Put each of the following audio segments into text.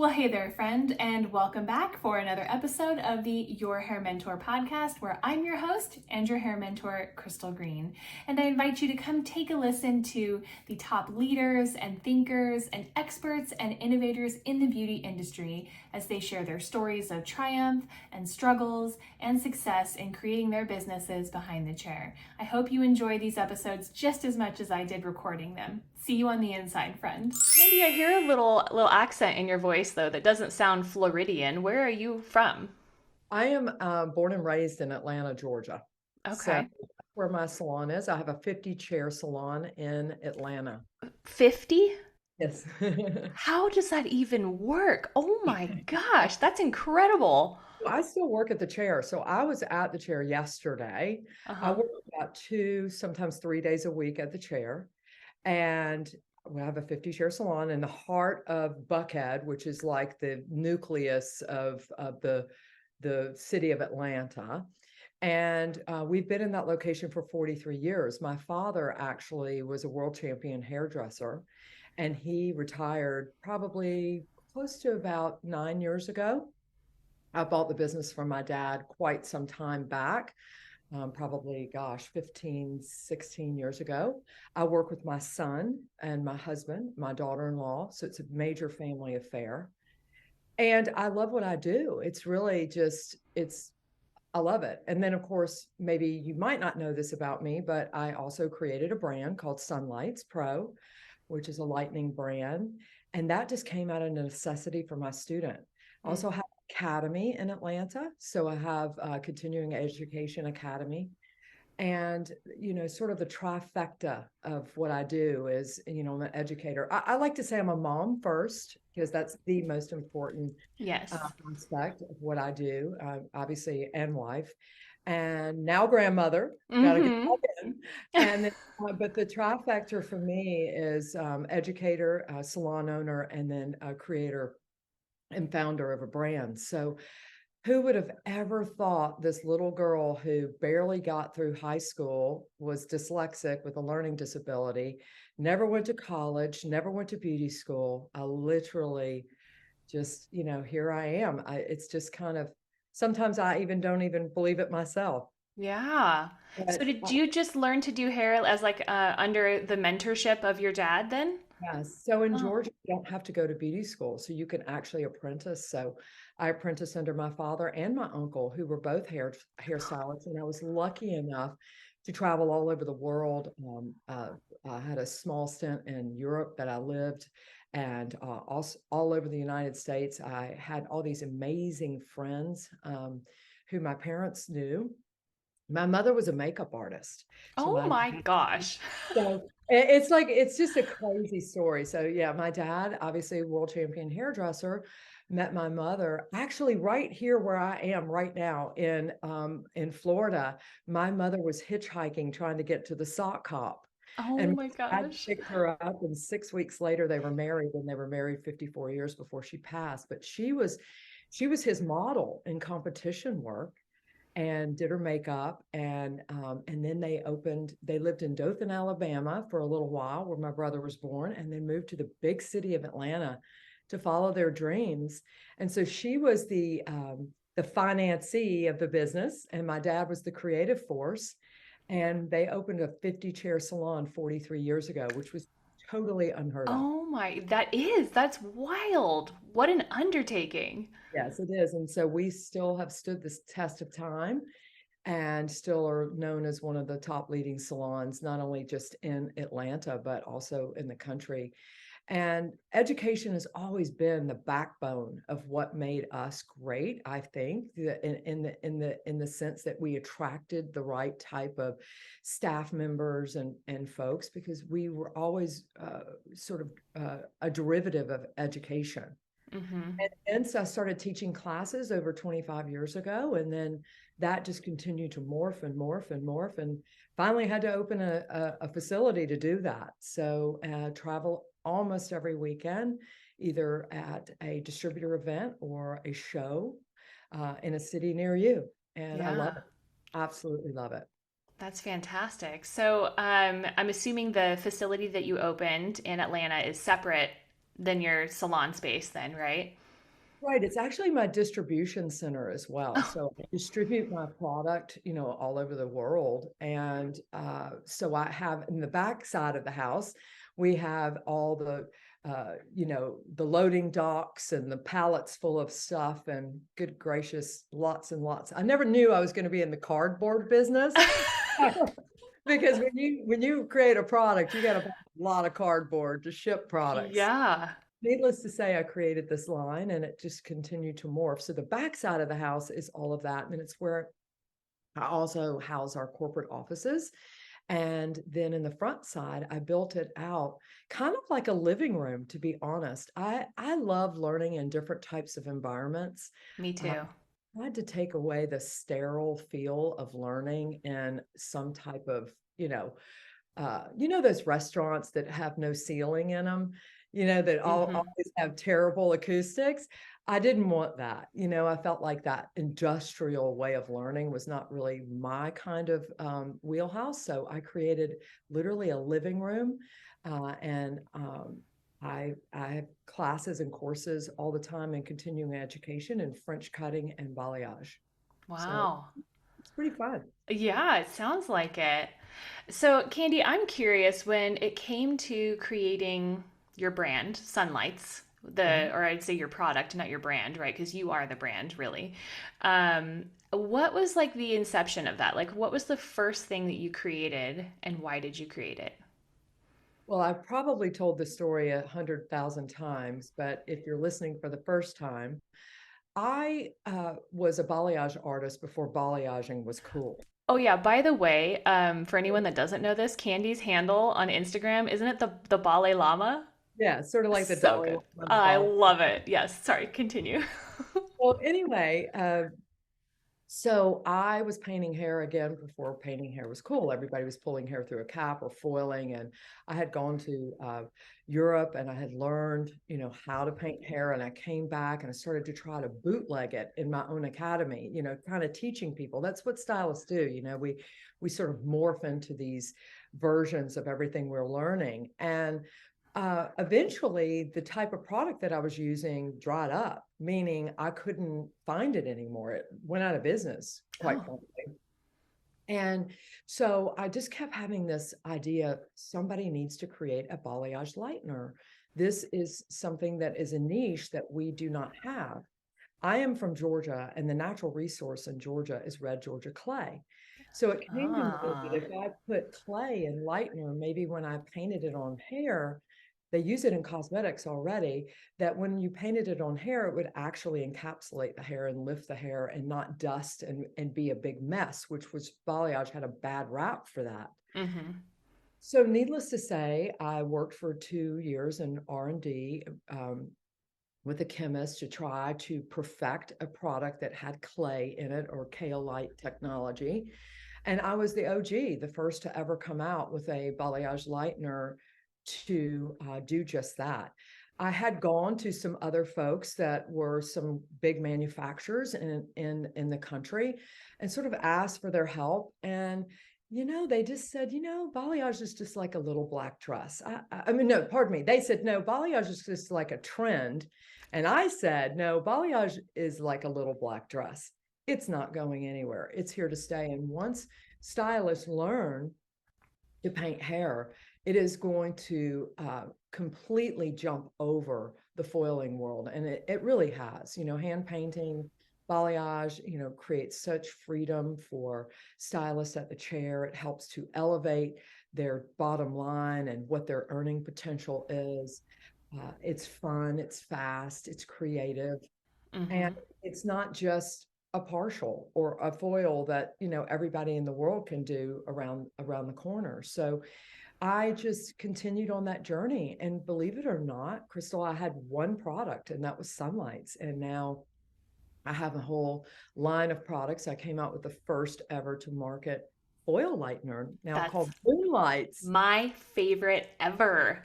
Well, hey there, friend, and welcome back for another episode of the Your.Hair.Mentor podcast, where I'm your host and your hair mentor, Crystal Green. And I invite you to come take a listen to the top leaders and thinkers and experts and innovators in the beauty industry as they share their stories of triumph and struggles and success in creating their businesses behind the chair. I hope you enjoy these episodes just as much as I did recording them. See you on the inside, friend. Andy, I hear a little accent in your voice though that doesn't sound Floridian. Where are you from? I am born and raised in Atlanta, Georgia. So Okay. that's where my salon is. I have a 50-chair salon in Atlanta. 50? Yes. How does that even work? Oh my gosh, that's incredible. I still work at the chair. So I was at the chair yesterday. I Uh-huh. work about 2, sometimes 3 days a week at the chair. And we have a 50-chair salon in the heart of Buckhead, which is like the nucleus of the city of Atlanta. And we've been in that location for 43 years. My father actually was a world champion hairdresser, and he retired probably close to about 9 years ago. I bought the business from my dad quite some time back, probably, gosh, 15, 16 years ago. I work with my son and my husband, my daughter-in-law. So it's a major family affair. And I love what I do. It's really just, I love it. And then, of course, maybe you might not know this about me, but I also created a brand called Sunlights Pro, which is a lightening brand. And that just came out of necessity for my student. I also have an academy in Atlanta. So I have a continuing education academy. And, sort of the trifecta of what I do is, I'm an educator. I like to say I'm a mom first, because that's the most important Yes. aspect of what I do, obviously, and wife, and now grandmother. Got to get Mm-hmm. all in. And then, but the trifecta for me is educator, salon owner, and then a creator and founder of a brand. So who would have ever thought this little girl who barely got through high school, was dyslexic with a learning disability, never went to college, never went to beauty school? I literally just, here I am. It's just kind of, sometimes I even don't even believe it myself. Yeah. So But did you just learn to do hair as like under the mentorship of your dad then? yes, so in Oh. Georgia, you don't have to go to beauty school, so you can actually apprentice. So I apprenticed under my father and my uncle, who were both hairstylists, and I was lucky enough to travel all over the world. I had a small stint in Europe that I lived, and also all over the United States. I had all these amazing friends who my parents knew. My mother was a makeup artist, so Oh my gosh. so it's like, it's just a crazy story. So yeah, my dad, obviously world champion hairdresser, met my mother actually right here where I am right now in Florida. My mother was hitchhiking trying to get to the sock hop. Oh And my my dad gosh. picked her up, and 6 weeks later they were married, and they were married 54 years before she passed. But she was his model in competition work, and did her makeup. And then they lived in Dothan, Alabama for a little while, where my brother was born, and then moved to the big city of Atlanta to follow their dreams. And so she was the financee of the business, and my dad was the creative force. And they opened a 50-chair salon 43 years ago, which was totally unheard of. Oh my, that's wild. What an undertaking. Yes, it is. And so we still have stood this test of time, and still are known as one of the top leading salons, not only just in Atlanta, but also in the country. And education has always been the backbone of what made us great, I think, in the sense that we attracted the right type of staff members and folks, because we were always sort of a derivative of education. Mm-hmm. And so I started teaching classes over 25 years ago, and then that just continued to morph and morph and morph, and finally had to open a facility to do that. So travel almost every weekend, either at a distributor event or a show in a city near you. And I love Yeah. it. Absolutely love it. That's fantastic. So, I'm assuming the facility that you opened in Atlanta is separate than your salon space then, right? Right. It's actually my distribution center as well. So I distribute my product, all over the world. And so I have in the back side of the house, we have all the loading docks and the pallets full of stuff. And good gracious, lots and lots. I never knew I was going to be in the cardboard business. Because when you create a product, you got to buy a lot of cardboard to ship products. Yeah. Needless to say, I created this line and it just continued to morph. So the back side of the house is all of that. And it's where I also house our corporate offices. And then in the front side, I built it out kind of like a living room, to be honest. I love learning in different types of environments. Me Uh, too. I had to take away the sterile feel of learning in some type of, those restaurants that have no ceiling in them, that Hmm. always have terrible acoustics. I didn't want that. I felt like that industrial way of learning was not really my kind of wheelhouse. So I created literally a living room, and I have classes and courses all the time in continuing education in French cutting and balayage. So Wow. it's pretty fun. Yeah, it sounds like it. So, Candy, I'm curious when it came to creating your brand, Sunlights, Mhm. or I'd say your product, not your brand, right? Because you are the brand, really. What was like the inception of that? Like, what was the first thing that you created and why did you create it? Well, I've probably told the story 100,000 times, but if you're listening for the first time, I was a balayage artist before balayaging was cool. Oh yeah, by the way, for anyone that doesn't know this, Candy's handle on Instagram, isn't it the Balay Lama? Yeah, sort of like the So Dalai good. Lama and the I Balay. love it. Yes, sorry, continue. Well, anyway, so I was painting hair again before painting hair was cool. Everybody was pulling hair through a cap or foiling, and I had gone to Europe and I had learned, how to paint hair. And I came back and I started to try to bootleg it in my own academy. Kind of teaching people. That's what stylists do. We sort of morph into these versions of everything we're learning, and eventually the type of product that I was using dried up, meaning I couldn't find it anymore. It went out of business, quite Oh. frankly. And so I just kept having this idea, somebody needs to create a balayage lightener. This is something that is a niche that we do not have. I am from Georgia, and the natural resource in Georgia is red Georgia clay. So it came to me that Ah. if I put clay in lightener, maybe when I painted it on hair, they use it in cosmetics already, that when you painted it on hair, it would actually encapsulate the hair and lift the hair and not dust and be a big mess, which was balayage had a bad rap for that. Mm-hmm. So needless to say, I worked for 2 years in R&D, with a chemist to try to perfect a product that had clay in it or kaolite technology. And I was the OG, the first to ever come out with a balayage lightener to do just that. I had gone to some other folks that were some big manufacturers in the country and sort of asked for their help. And they just said, balayage is just like a little black dress. I mean, no, pardon me. They said, no, balayage is just like a trend. And I said, no, balayage is like a little black dress. It's not going anywhere. It's here to stay. And once stylists learn to paint hair, it is going to completely jump over the foiling world. And it really has, hand painting, balayage, creates such freedom for stylists at the chair. It helps to elevate their bottom line and what their earning potential is. It's fun, it's fast, it's creative, and Mm-hmm. it's not just a partial or a foil that everybody in the world can do around the corner. So I just continued on that journey, and believe it or not, Crystal, I had one product, and that was Sunlights, and now I have a whole line of products. I came out with the first ever to market foil lightener, now That's called Moonlights. my favorite ever.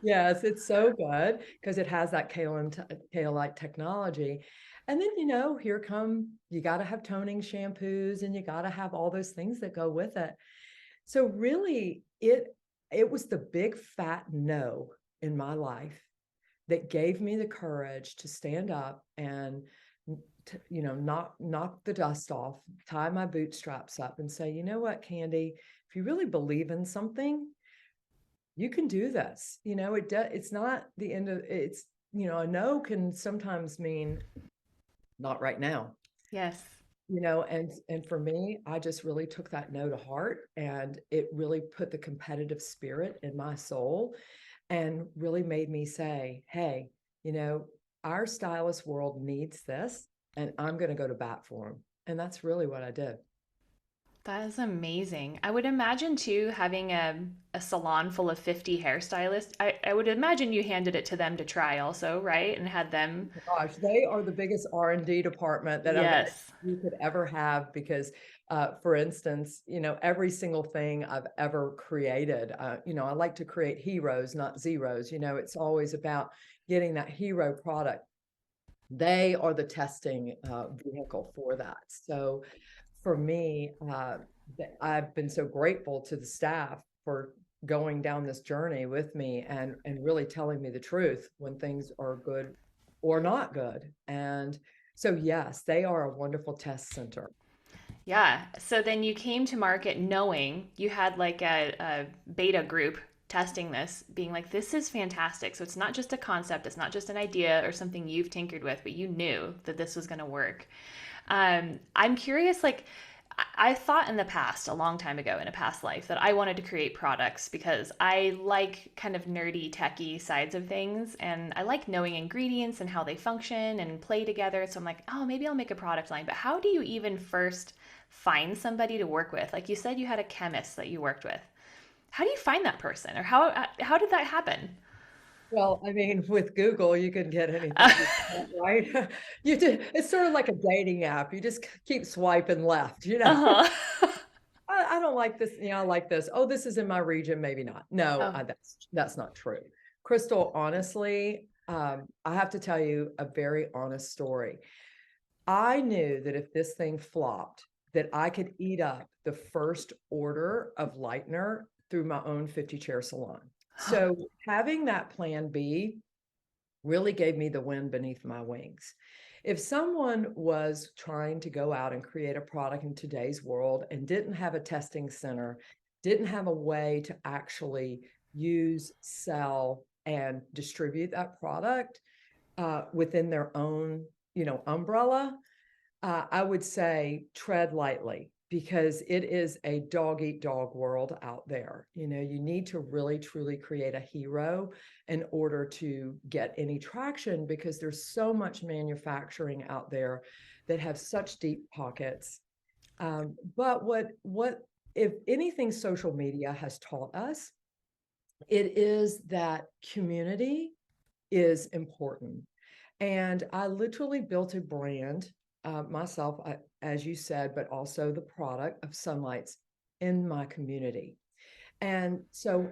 Yes, it's so good because it has that kaolite technology. And then, here come, you got to have toning shampoos and you got to have all those things that go with it. So really, it was the big fat no in my life that gave me the courage to stand up and knock the dust off, tie my bootstraps up and say, you know what, Candy, if you really believe in something, you can do this. It's not the end of it's, a no can sometimes mean not right now. Yes. And for me, I just really took that no to heart, and it really put the competitive spirit in my soul and really made me say, hey, our stylist world needs this, and I'm going to go to bat for them. And that's really what I did. That is amazing. I would imagine too, having a salon full of 50 hairstylists, I would imagine you handed it to them to try also, right? And had them. Gosh, they are the biggest R&D department that Yes. you could ever have, because for instance, every single thing I've ever created, I like to create heroes, not zeros. It's always about getting that hero product. They are the testing vehicle for that. So for me, I've been so grateful to the staff for going down this journey with me and really telling me the truth when things are good or not good. And so, yes, they are a wonderful test center. Yeah. So then you came to market knowing you had like a beta group testing this, being like, this is fantastic. So it's not just a concept, it's not just an idea or something you've tinkered with, but you knew that this was going to work. I'm curious, like, I thought in the past, a long time ago in a past life, that I wanted to create products because I like kind of nerdy, techy sides of things. And I like knowing ingredients and how they function and play together. So I'm like, oh, maybe I'll make a product line. But how do you even first find somebody to work with? Like you said, you had a chemist that you worked with. How do you find that person? Or how did that happen? Well, I mean, with Google, you can get anything, right? It's sort of like a dating app. You just keep swiping left, Uh-huh. I don't like this. I like this. Oh, this is in my region. Maybe not. No, Oh, that's not true. Crystal, honestly, I have to tell you a very honest story. I knew that if this thing flopped, that I could eat up the first order of lightener through my own 50-chair salon. So having that plan B really gave me the wind beneath my wings. If someone was trying to go out and create a product in today's world and didn't have a testing center, didn't have a way to actually use, sell, and distribute that product within their own, umbrella, I would say tread lightly, because it is a dog eat dog world out there. You need to really truly create a hero in order to get any traction, because there's so much manufacturing out there that have such deep pockets. But what if anything social media has taught us, it is that community is important. And I literally built a brand myself, as you said, but also the product of Sunlights in my community. And so,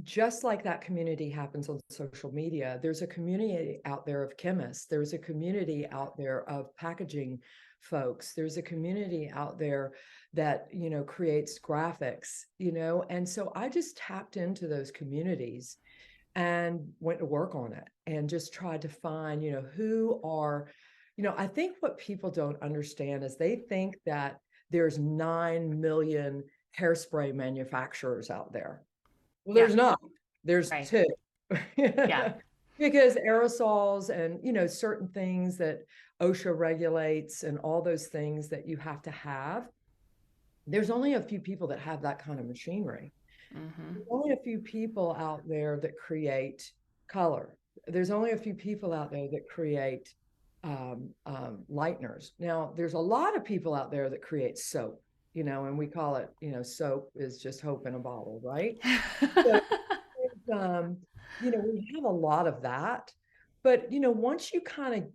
just like that community happens on social media, there's a community out there of chemists, there's a community out there of packaging folks, there's a community out there that, creates graphics, and so I just tapped into those communities and went to work on it and just tried to find, who are, I think what people don't understand is they think that there's 9 million hairspray manufacturers out there. Well, yeah, there's not. There's right. two. Yeah. Because aerosols and, certain things that OSHA regulates and all those things that you have to have, there's only a few people that have that kind of machinery. Mm-hmm. There's only a few people out there that create color. There's only a few people out there that create lighteners. Now, there's a lot of people out there that create soap, and we call it, soap is just hope in a bottle, right? So, um, we have a lot of that. But, once you kind of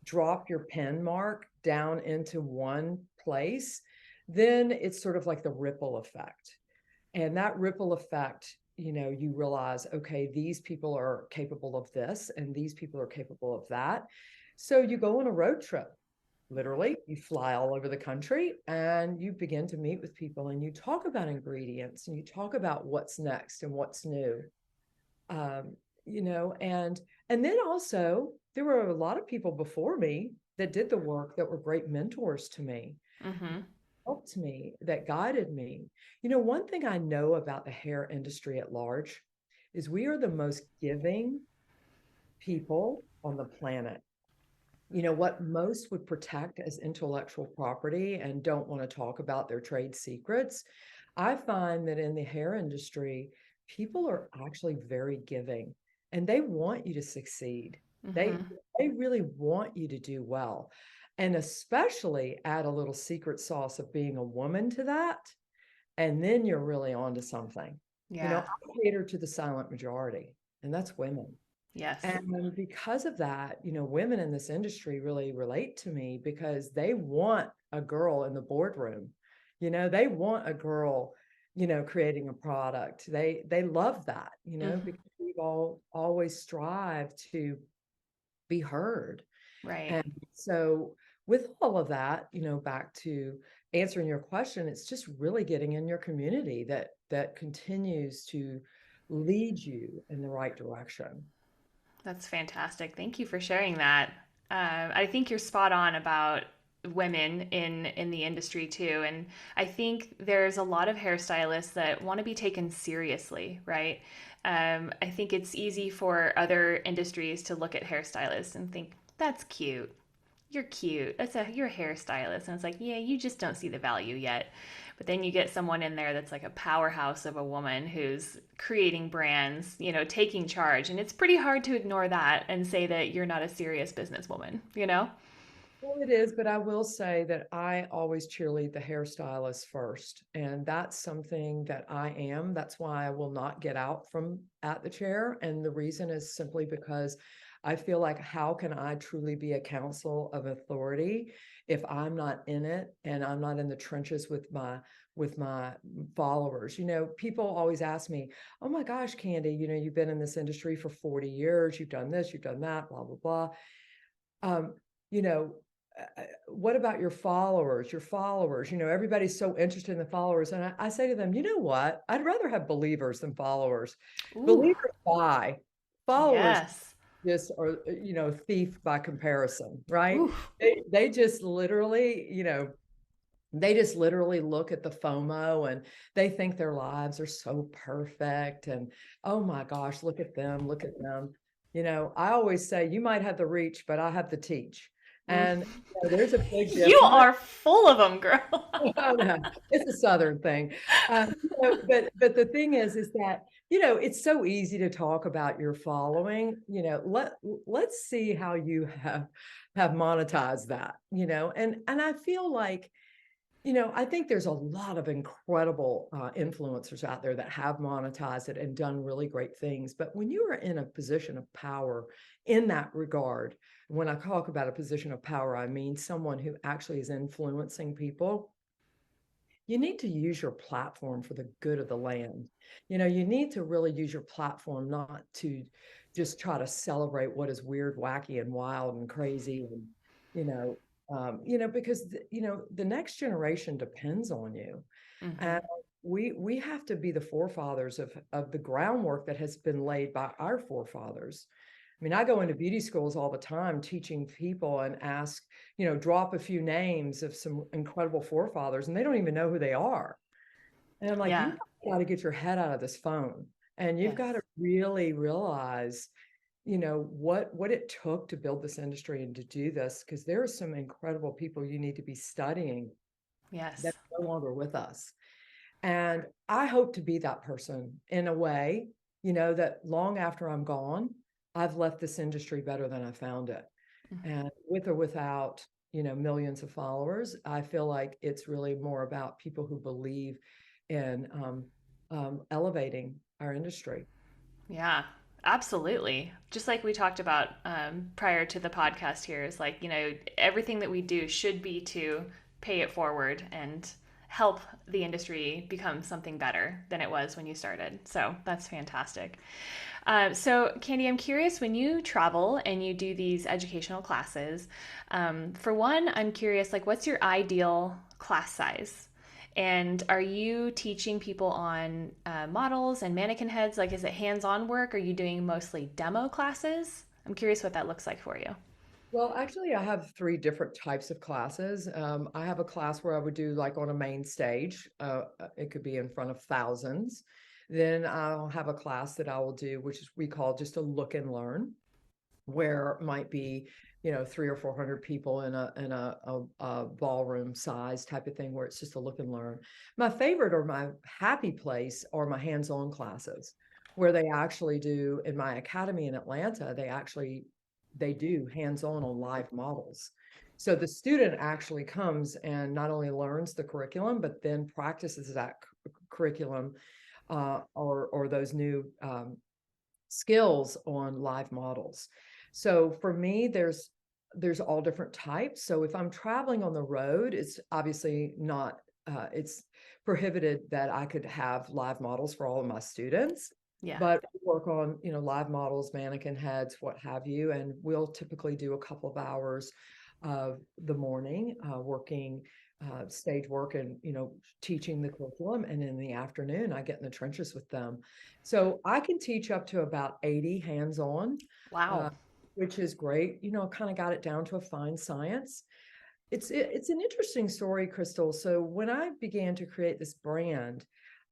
drop your pen mark down into one place, then it's sort of like the ripple effect. And that ripple effect, you realize, okay, these people are capable of this and these people are capable of that. So you go on a road trip, literally, you fly all over the country and you begin to meet with people and you talk about ingredients and you talk about what's next and what's new. And And then also, there were a lot of people before me that did the work that were great mentors to me, Mm-hmm. helped me, that guided me. One thing I know about the hair industry at large is we are the most giving people on the planet. What most would protect as intellectual property and don't want to talk about their trade secrets, I find that in the hair industry, people are actually very giving and they want you to succeed. They Mm-hmm. they really want you to do well. And especially add a little secret sauce of being a woman to that, and then you're really onto something. Yeah. I cater to the silent majority, and that's women. Yes. And because of that, women in this industry really relate to me because they want a girl in the boardroom. They want a girl, creating a product. They love that, Mm-hmm. because we've all always strived to be heard. Right. And so with all of that, back to answering your question, it's just really getting in your community that continues to lead you in the right direction. That's fantastic. Thank you for sharing that. I think you're spot on about women in the industry too, and I think there's a lot of hairstylists that want to be taken seriously, right? I think it's easy for other industries to look at hairstylists and think that's cute. You're cute. You're a hairstylist, and it's like, yeah, you just don't see the value yet. But then you get someone in there that's like a powerhouse of a woman who's creating brands, taking charge. And it's pretty hard to ignore that and say that you're not a serious businesswoman, you know? Well, it is, but I will say that I always cheerlead the hairstylist first. And that's something that I am. That's why I will not get out from at the chair. And the reason is simply because I feel like how can I truly be a council of authority if I'm not in it and I'm not in the trenches with my followers? People always ask me, "Oh my gosh, Candy, you've been in this industry for 40 years, you've done this, you've done that, blah, blah, blah." Um, you know, what about your followers? Your followers, everybody's so interested in the followers. And I say to them, you know what? I'd rather have believers than followers. Ooh, Believers buy, followers yes. just are, thief by comparison, right? Ooh, They just literally, they just literally look at the FOMO and they think their lives are so perfect. And oh my gosh, look at them, look at them. I always say, you might have the reach, but I have the teach. mm. And there's a big You difference. are full of them, girl. Oh, no, it's a Southern thing. But the thing is that, it's so easy to talk about your following. Let's see how you have monetized that, and I feel like, I think there's a lot of incredible influencers out there that have monetized it and done really great things. But when you are in a position of power in that regard, when I talk about a position of power, I mean someone who actually is influencing people. You need to use your platform for the good of the land. You need to really use your platform not to just try to celebrate what is weird, wacky, and wild and crazy, and you know, because the next generation depends on you, Hmm. and we have to be the forefathers of the groundwork that has been laid by our forefathers. I mean, I go into beauty schools all the time teaching people and ask, drop a few names of some incredible forefathers, and they don't even know who they are. And I'm like, Yeah. you've got to get your head out of this phone and you've Yes. got to really realize, what it took to build this industry and to do this, because there are some incredible people you need to be studying Yes. that are no longer with us. And I hope to be that person in a way, that long after I'm gone, I've left this industry better than I found it. And with or without, millions of followers, I feel like it's really more about people who believe in elevating our industry. Yeah, absolutely. Just like we talked about prior to the podcast here, is like, everything that we do should be to pay it forward and help the industry become something better than it was when you started. So that's fantastic. So, Candy, I'm curious when you travel and you do these educational classes. For one, I'm curious, like, what's your ideal class size? And are you teaching people on models and mannequin heads? Like, is it hands on work? Are you doing mostly demo classes? I'm curious what that looks like for you. Well, actually, I have three different types of classes. I have a class where I would do like on a main stage. It could be in front of thousands. Then I'll have a class that I will do, which is we call just a look and learn, where it might be, 300 or 400 people in a ballroom size type of thing, where it's just a look and learn. My favorite or my happy place are my hands-on classes, where they actually do in my academy in Atlanta. They do hands-on on live models. So the student actually comes and not only learns the curriculum, but then practices that curriculum or those new skills on live models. So for me, there's all different types. So if I'm traveling on the road, it's obviously not it's prohibited that I could have live models for all of my students. Yeah. But we work on, live models, mannequin heads, what have you, and we'll typically do a couple of hours of the morning working stage work and teaching the curriculum, and in the afternoon I get in the trenches with them. So I can teach up to about 80 hands-on, Wow. which is great. Kind of got it down to a fine science. It's an interesting story, Crystal. So when I began to create this brand,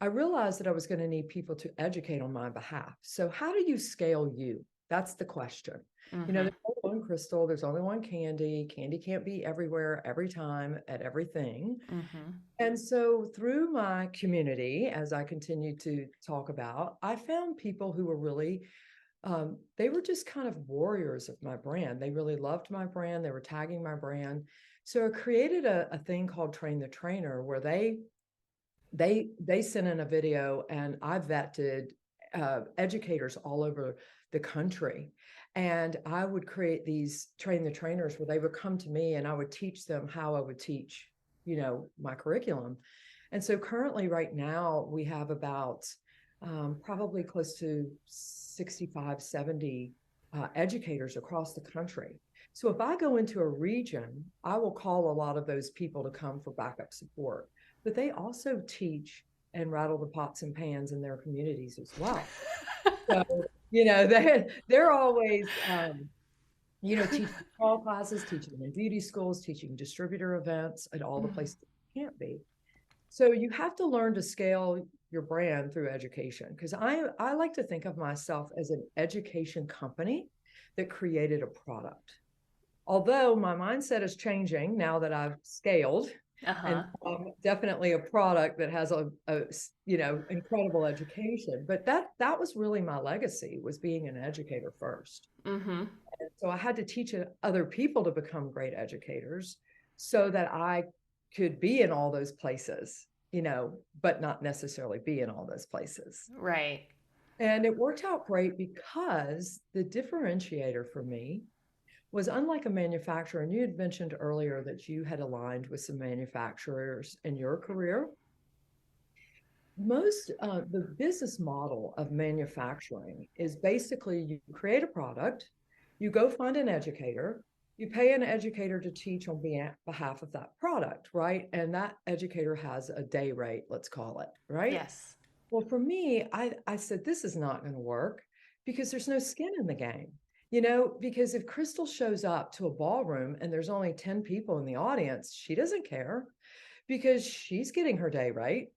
I realized that I was going to need people to educate on my behalf. So how do you scale you? That's the question. Mm-hmm. There's only one Crystal, there's only one Candy. Candy can't be everywhere, every time, at everything. Mm-hmm. And so through my community, as I continue to talk about, I found people who were really, they were just kind of warriors of my brand. They really loved my brand. They were tagging my brand. So I created a thing called Train the Trainer, where they sent in a video, and I vetted educators all over the country. And I would create these Train the Trainers where they would come to me and I would teach them how I would teach, my curriculum. And so currently right now we have about probably close to 65, 70 educators across the country. So if I go into a region, I will call a lot of those people to come for backup support, but they also teach and rattle the pots and pans in their communities as well. So, they're always, teaching small classes, teaching in beauty schools, teaching distributor events at all the places you can't be. So you have to learn to scale your brand through education, because I like to think of myself as an education company that created a product. Although my mindset is changing now that I've scaled, and definitely a product that has a incredible education. But that was really my legacy, was being an educator first. Mm-hmm. And so I had to teach other people to become great educators so that I could be in all those places, but not necessarily be in all those places. Right. And it worked out great, because the differentiator for me was, unlike a manufacturer, and you had mentioned earlier that you had aligned with some manufacturers in your career. The business model of manufacturing is basically you create a product, you go find an educator, you pay an educator to teach on behalf of that product, right? And that educator has a day rate, let's call it, right? Yes. Well, for me, I said, this is not going to work, because there's no skin in the game. Because if Crystal shows up to a ballroom and there's only 10 people in the audience, she doesn't care, because she's getting her day rate.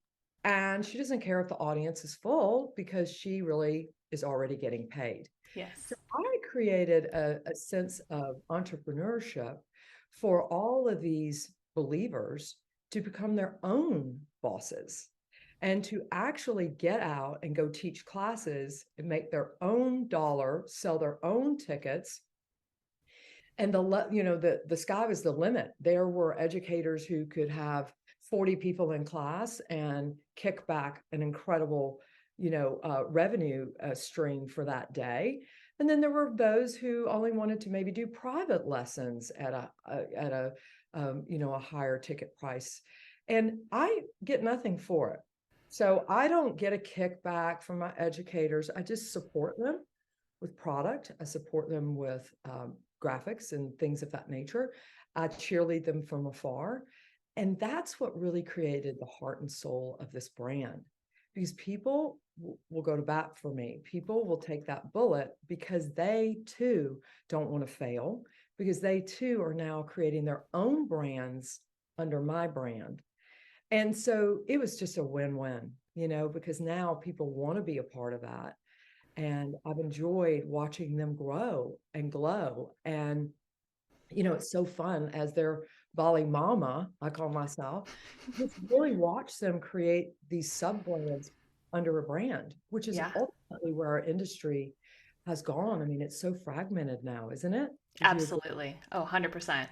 And she doesn't care if the audience is full, because she really is already getting paid. Yes. So I created a sense of entrepreneurship for all of these believers to become their own bosses, and to actually get out and go teach classes and make their own dollar, sell their own tickets. And the sky was the limit. There were educators who could have 40 people in class and kick back an incredible, revenue stream for that day. And then there were those who only wanted to maybe do private lessons at a higher ticket price. And I get nothing for it. So I don't get a kickback from my educators. I just support them with product. I support them with graphics and things of that nature. I cheerlead them from afar. And that's what really created the heart and soul of this brand, because people will go to bat for me. People will take that bullet because they too don't want to fail, because they too are now creating their own brands under my brand. And so it was just a win-win, because now people want to be a part of that. And I've enjoyed watching them grow and glow. And, it's so fun as their Balay Mama, I call myself, just really watch them create these sub-brands under a brand, which is Yeah. ultimately where our industry has gone. I mean, it's so fragmented now, isn't it? Absolutely. Oh, 100%.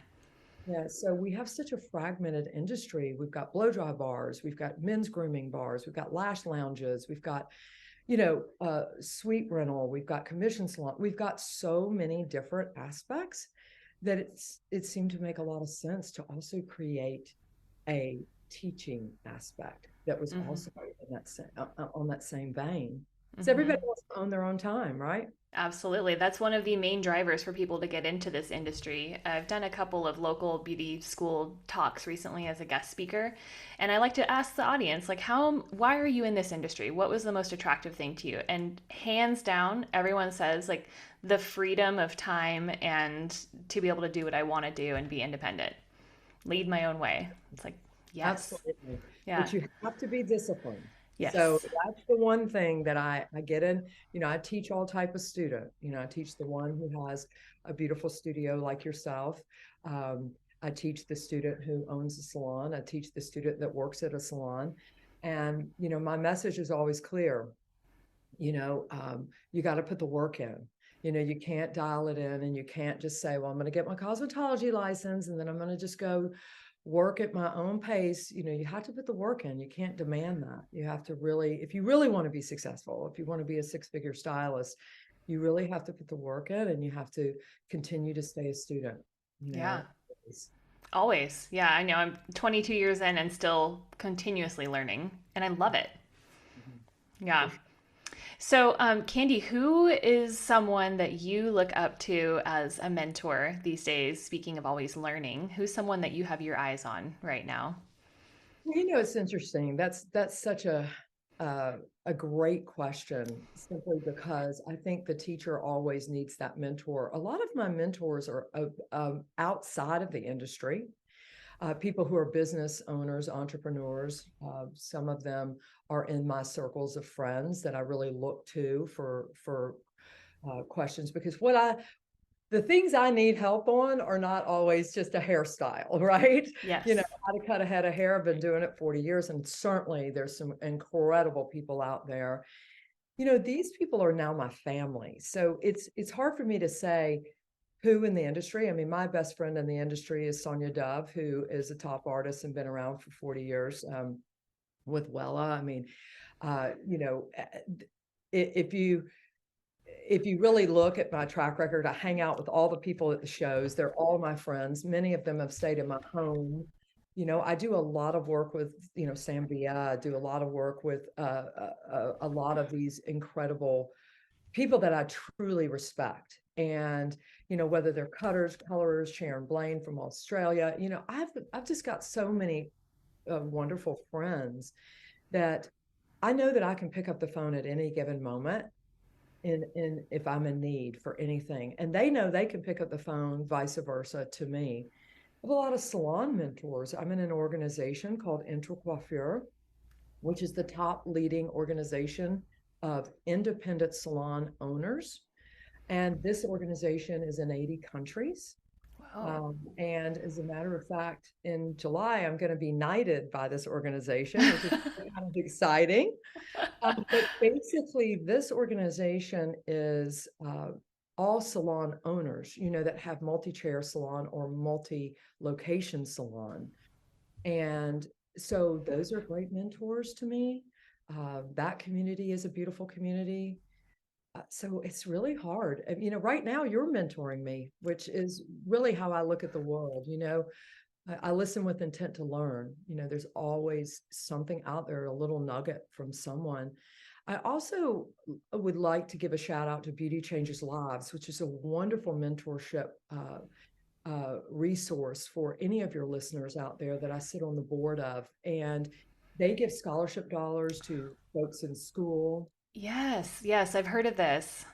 Yeah, so we have such a fragmented industry. We've got blow dry bars, we've got men's grooming bars, we've got lash lounges, we've got, suite rental, we've got commission salon, we've got so many different aspects that it seemed to make a lot of sense to also create a teaching aspect that was also in on that same vein. So everybody wants to own their own time, right? Absolutely. That's one of the main drivers for people to get into this industry. I've done a couple of local beauty school talks recently as a guest speaker, and I like to ask the audience, like, why are you in this industry? What was the most attractive thing to you? And hands down, everyone says, like, the freedom of time and to be able to do what I want to do and be independent, lead my own way. It's like, yes. Absolutely. Yeah. But you have to be disciplined. Yes. So that's the one thing that I get in. I teach all type of student. I teach the one who has a beautiful studio like yourself. I teach the student who owns a salon. I teach the student that works at a salon. And, my message is always clear. You got to put the work in. You can't dial it in, and you can't just say, well, I'm going to get my cosmetology license and then I'm going to just go work at my own pace. You have to put the work in. You can't demand that. You have to really, if you really want to be successful, if you want to be a six-figure stylist, you really have to put the work in, and you have to continue to stay a student. Yeah. Always. Yeah, I know. I'm 22 years in and still continuously learning, and I love it. Yeah. So, Candy, who is someone that you look up to as a mentor these days? Speaking of always learning, who's someone that you have your eyes on right now? Well, it's interesting. That's such a great question, simply because I think the teacher always needs that mentor. A lot of my mentors are outside of the industry. People who are business owners, entrepreneurs. Some of them are in my circles of friends that I really look to for questions, because the things I need help on are not always just a hairstyle, right? Yes. How to cut a head of hair. I've been doing it 40 years, and certainly there's some incredible people out there. These people are now my family. So it's hard for me to say who in the industry. I mean, my best friend in the industry is Sonia Dove, who is a top artist and been around for 40 years with Wella. I mean, if you really look at my track record, I hang out with all the people at the shows. They're all my friends. Many of them have stayed in my home. I do a lot of work with, Sam Bia. I do a lot of work with a lot of these incredible people that I truly respect. And, whether they're cutters, colorers, Sharon Blaine from Australia, I've just got so many wonderful friends that I know that I can pick up the phone at any given moment in if I'm in need for anything. And they know they can pick up the phone, vice versa, to me. I have a lot of salon mentors. I'm in an organization called Intercoiffure, which is the top leading organization of independent salon owners. And this organization is in 80 countries. Wow. And as a matter of fact, in July, I'm going to be knighted by this organization, which is kind of exciting. But basically, this organization is all salon owners, that have multi-chair salon or multi-location salon. And so those are great mentors to me. That community is a beautiful community. So it's really hard. Right now you're mentoring me, which is really how I look at the world. I listen with intent to learn. There's always something out there, a little nugget from someone. I also would like to give a shout out to Beauty Changes Lives, which is a wonderful mentorship resource for any of your listeners out there that I sit on the board of. And They give scholarship dollars to folks in school. Yes, yes, I've heard of this.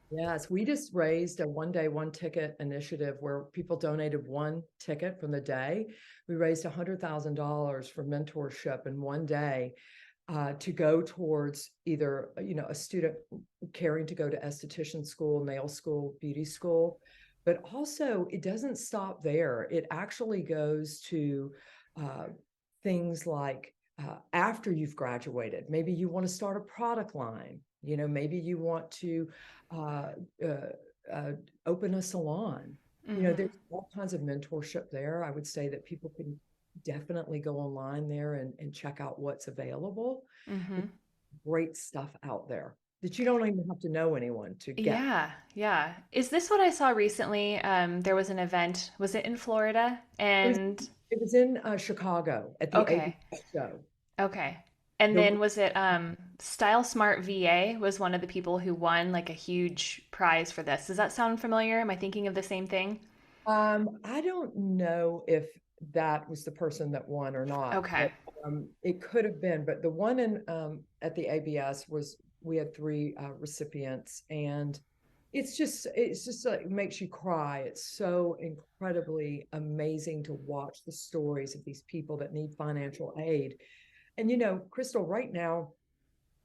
Yes, we just raised a one day, one ticket initiative where people donated one ticket from the day. We raised $100,000 for mentorship in one day to go towards either, a student caring to go to esthetician school, nail school, beauty school. But also, it doesn't stop there. It actually goes to uh, things like after you've graduated, maybe you want to start a product line. Maybe you want to uh, uh, uh, open a salon. Mm-hmm. There's all kinds of mentorship there. I would say that people can definitely go online there and check out what's available. Mm-hmm. There's great stuff out there that you don't even have to know anyone to get. Yeah, yeah. Is this what I saw recently? There was an event, was it in Florida? It was, And it was in Chicago at the okay, ABS show. okay. And The, then was it Style Smart VA was one of the people who won like a huge prize for this. Does that sound familiar? Am I thinking of the same thing? I don't know if that was the person that won or not, Okay. but it could have been. But the one in at the ABS was we had three recipients, and it's just like it makes you cry. It's so incredibly amazing to watch the stories of these people that need financial aid. And Crystal, right now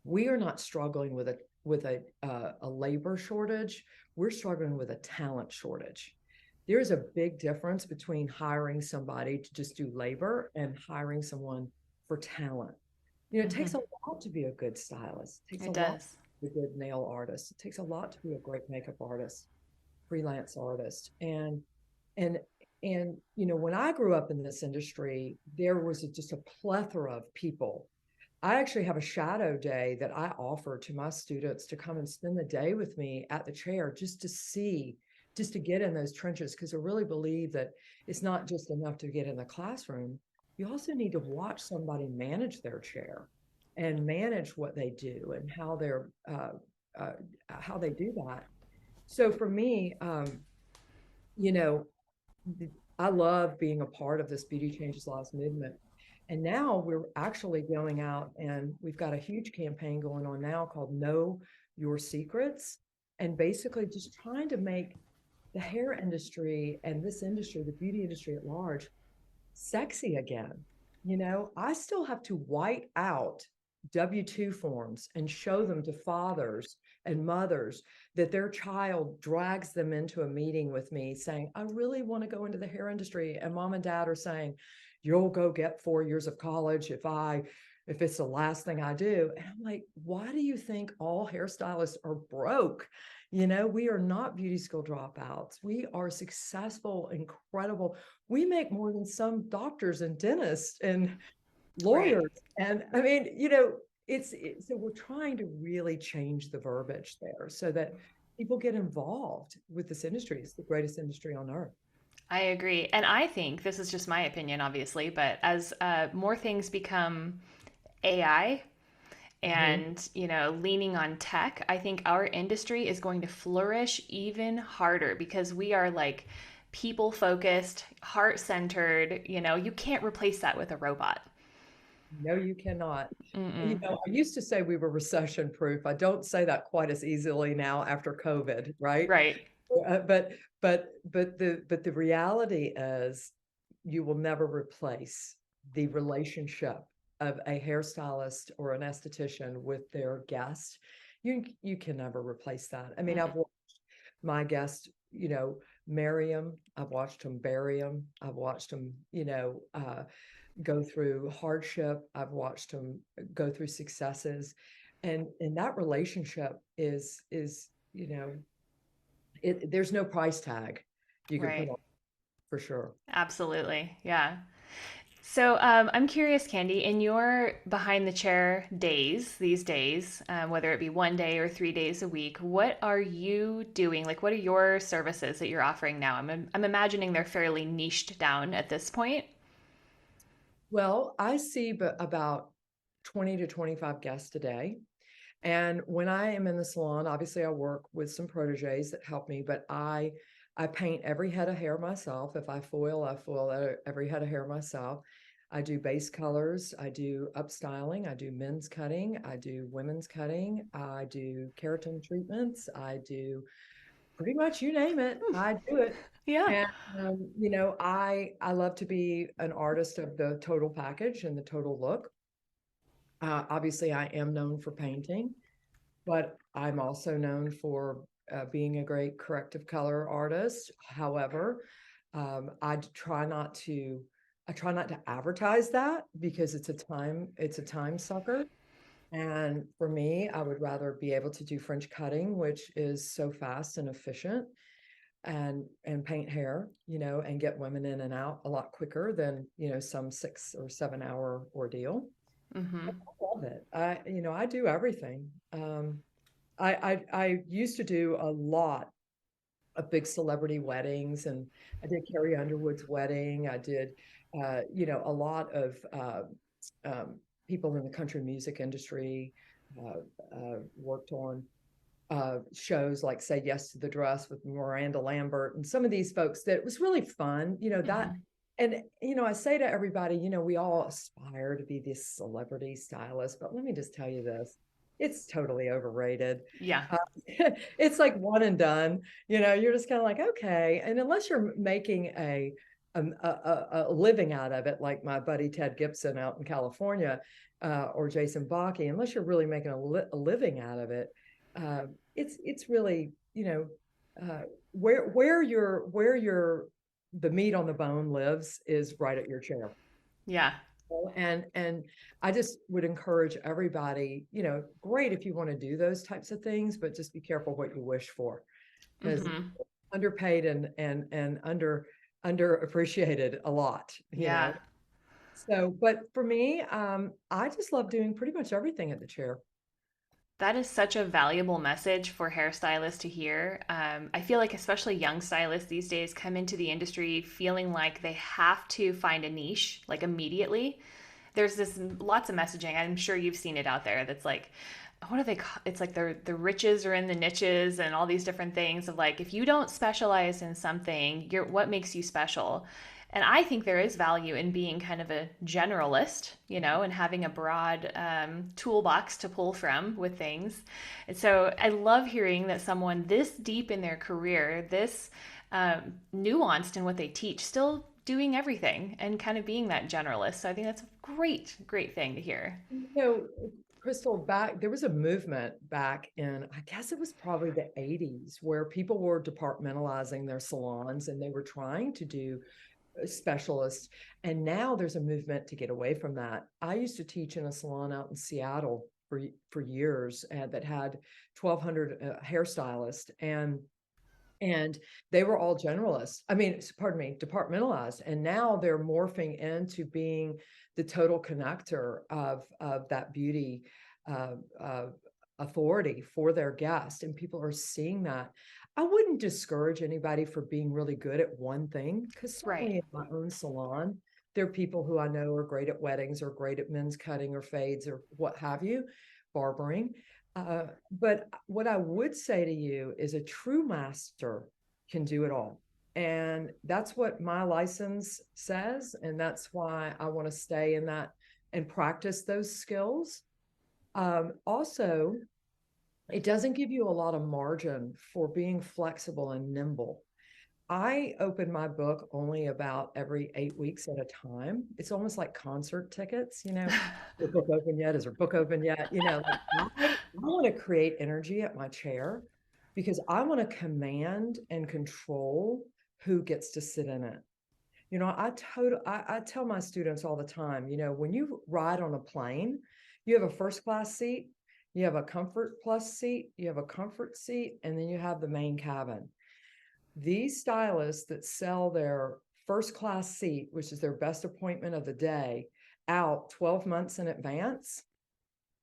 we are not struggling with a labor shortage. We're struggling with a talent shortage. There is a big difference between hiring somebody to just do labor and hiring someone for talent. It takes Mm-hmm. a lot to be a good stylist. It takes a It lot does. to be a good nail artist. It takes a lot to be a great makeup artist, freelance artist. And when I grew up in this industry, there was just a plethora of people. I actually have a shadow day that I offer to my students to come and spend the day with me at the chair just to see, just to get in those trenches, because I really believe that it's not just enough to get in the classroom. You also need to watch somebody manage their chair and manage what they do and uh, how they do that. So for me, you know, I love being a part of this Beauty Changes Lives movement. And now we're actually going out and we've got a huge campaign going on now called Know Your Secrets. And basically just trying to make the hair industry and this industry, the beauty industry at large, sexy again. I still have to white out W-2 forms and show them to fathers and mothers that their child drags them into a meeting with me saying, I really want to go into the hair industry. And mom and dad are saying, you'll go get 4 years of college if it's the last thing I do. And I'm like, why do you think all hairstylists are broke? We are not beauty school dropouts. We are successful, incredible. We make more than some doctors and dentists and Right. lawyers. And I mean, so we're trying to really change the verbiage there so that people get involved with this industry. It's the greatest industry on earth. I agree. And I think this is just my opinion, obviously, but as more things become AI Mhm. and leaning on tech, I think our industry is going to flourish even harder because we are like people focused, heart centered. You can't replace that with a robot. No, you cannot. Mm-mm. I used to say we were recession proof. I don't say that quite as easily now after COVID, right? Right. But the reality is you will never replace the relationship of a hairstylist or an esthetician with their guest. You can never replace that. I mean, Mm-mm. I've watched my guest, marry him. I've watched him bury him. I've watched him, go through hardship. I've watched him go through successes, and that relationship is there's no price tag you can put Right. on for sure. Absolutely. Yeah. So I'm curious, Candy, in your behind the chair days these days, whether it be one day or 3 days a week, what are you doing? Like, what are your services that you're offering now? I'm imagining they're fairly niched down at this point. Well, I see about 20 to 25 guests a day. And when I am in the salon, obviously I work with some proteges that help me, but I paint every head of hair myself. If I foil every head of hair myself. I do base colors. I do upstyling. I do men's cutting. I do women's cutting. I do keratin treatments. I do pretty much you name it. I do it. Yeah. And you know, I love to be an artist of the total package and the total look. Obviously, I am known for painting, but I'm also known for being a great corrective color artist. However, I try not to advertise that because it's a time sucker. And for me, I would rather be able to do French cutting, which is so fast and efficient, and paint hair, you know, and get women in and out a lot quicker than, you know, some 6 or 7 hour ordeal. Mm-hmm. I love it. I do everything. I used to do a lot of big celebrity weddings, and I did Carrie Underwood's wedding. I did, a lot of people in the country music industry. Worked on shows like Say Yes to the Dress with Miranda Lambert and some of these folks that it was really fun, you know, that. Mm-hmm. And, you know, I say to everybody, you know, we all aspire to be this celebrity stylist, but let me just tell you this, it's totally overrated. Yeah. It's like one and done, you know, you're just kind of like, okay. And unless you're making a living out of it, like my buddy Ted Gibson out in California, or Jason Bakke, unless you're really making a living out of it, it's really, you know, where your the meat on the bone lives is right at your chair. Yeah. And I just would encourage everybody, you know, great if you want to do those types of things, but just be careful what you wish for, because Mm-hmm. underpaid and underappreciated a lot, you know. Yeah. So, but for me, I just love doing pretty much everything at the chair. That is such a valuable message for hairstylists to hear. I feel like, especially young stylists these days, come into the industry feeling like they have to find a niche like immediately. There's this lots of messaging. I'm sure you've seen it out there. That's like, what do they call? It's like the riches are in the niches and all these different things of like, if you don't specialize in something, what makes you special? And I think there is value in being kind of a generalist, you know, and having a broad toolbox to pull from with things. And so I love hearing that someone this deep in their career, this nuanced in what they teach, still doing everything and kind of being that generalist. So I think that's a great, great thing to hear. You know, Crystal, there was a movement back in, I guess it was probably the 80s, where people were departmentalizing their salons and they were trying to do specialists. And now there's a movement to get away from that. I used to teach in a salon out in Seattle for years, that had 1,200 hairstylists, and they were all generalists. I mean, pardon me, departmentalized. And now they're morphing into being the total connector of that beauty authority for their guest. And people are seeing that. I wouldn't discourage anybody for being really good at one thing, because certainly Right. in my own salon, there are people who I know are great at weddings or great at men's cutting or fades or what have you, barbering. But what I would say to you is a true master can do it all. And that's what my license says. And that's why I want to stay in that and practice those skills. Also, it doesn't give you a lot of margin for being flexible and nimble. I open my book only about every 8 weeks at a time. It's almost like concert tickets, you know. Is the book open yet? Is her book open yet? You know, like I want to create energy at my chair because I want to command and control who gets to sit in it. You know, I tell my students all the time, you know, when you ride on a plane, you have a first class seat, you have a comfort plus seat, you have a comfort seat, and then you have the main cabin. These stylists that sell their first class seat, which is their best appointment of the day, out 12 months in advance,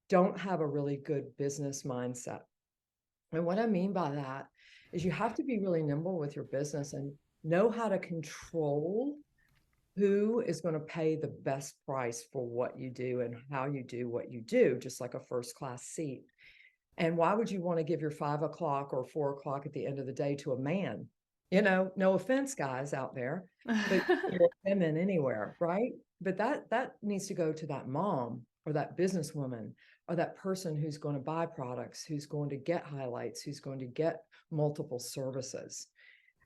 don't have a really good business mindset. And what I mean by that is you have to be really nimble with your business and know how to control who is going to pay the best price for what you do and how you do what you do, just like a first class seat. And why would you want to give your 5 o'clock or 4 o'clock at the end of the day to a man? No offense, guys out there, but you get women anywhere, right? But that needs to go to that mom or that businesswoman or that person who's going to buy products, who's going to get highlights, who's going to get multiple services.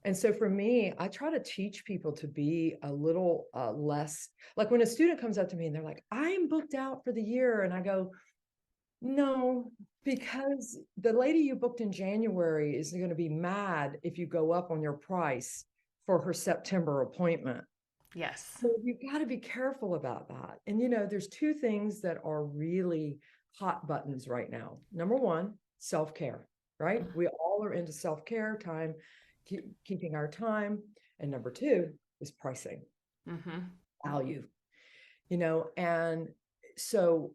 And so for me, I try to teach people to be a little less like when a student comes up to me and they're like, I'm booked out for the year. And I go, no, because the lady you booked in January is going to be mad if you go up on your price for her September appointment. Yes. So you've got to be careful about that. And, there's two things that are really hot buttons right now. Number one, self-care, right? We all are into self-care, time, keeping our time. And number two is pricing, value, and so